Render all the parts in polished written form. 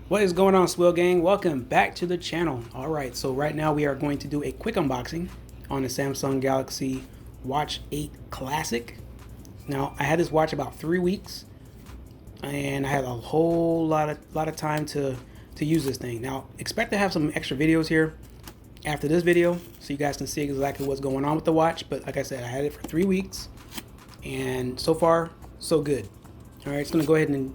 What is going on, SWILL gang? Welcome back to the channel. Alright, so right now we are going to do a quick unboxing on the Samsung Galaxy Watch 8 Classic. Now, I had this watch about 3 weeks, and I had a whole lot of time to use this thing. Now, expect to have some extra videos here after this video, so you guys can see exactly what's going on with the watch. But like I said, I had it for 3 weeks, and so far, so good. Alright, it's going to go ahead and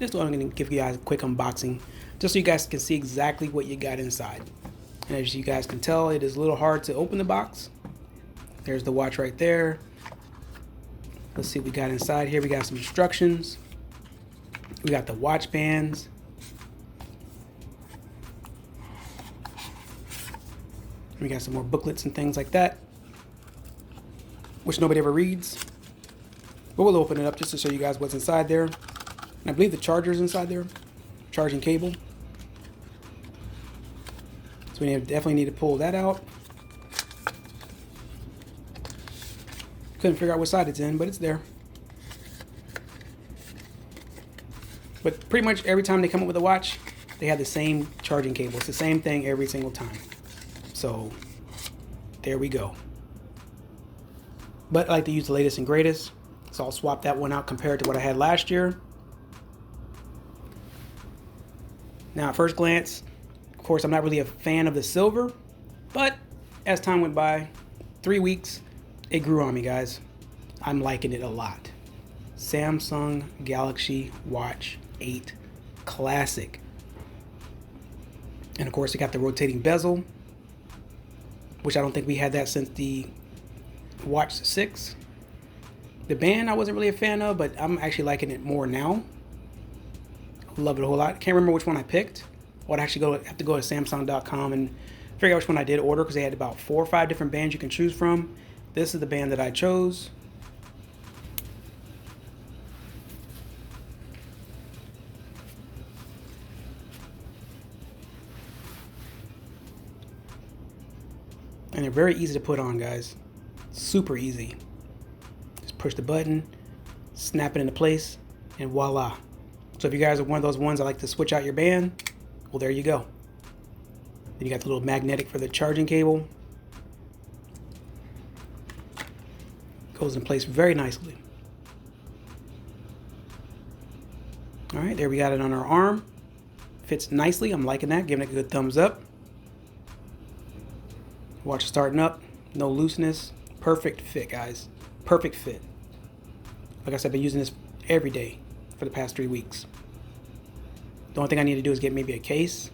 I'm going to give you guys a quick unboxing just so you guys can see exactly what you got inside. And as you guys can tell, it is a little hard to open the box. There's the watch right there. Let's see what we got inside here. We got some instructions. We got the watch bands. We got some more booklets and things like that, which nobody ever reads. But we'll open it up just to show you guys what's inside there. And I believe the charger's inside there, charging cable. So we definitely need to pull that out. Couldn't figure out what side it's in, but it's there. But pretty much every time they come up with a watch, they have the same charging cable. It's the same thing every single time. So there we go. But I like to use the latest and greatest, so I'll swap that one out compared to what I had last year. Now, at first glance, of course, I'm not really a fan of the silver, but as time went by, 3 weeks, it grew on me, guys. I'm liking it a lot. Samsung Galaxy Watch 8 Classic. And of course, it got the rotating bezel, which I don't think we had that since the Watch 6. The band I wasn't really a fan of, but I'm actually liking it more now. Love it a whole lot. Can't remember which one I picked. I'd actually have to go to Samsung.com and figure out which one I did order, because they had about 4 or 5 different bands you can choose from. This is the band that I chose. And they're very easy to put on, guys. Super easy. Just push the button, snap it into place, and voila. So if you guys are one of those ones that like to switch out your band, well, there you go. Then you got the little magnetic for the charging cable. Goes in place very nicely. All right, there we got it on our arm. Fits nicely. I'm liking that. Giving it a good thumbs up. Watch starting up. No looseness. Perfect fit, guys. Perfect fit. Like I said, I've been using this every day for the past 3 weeks. The only thing I need to do is get maybe a case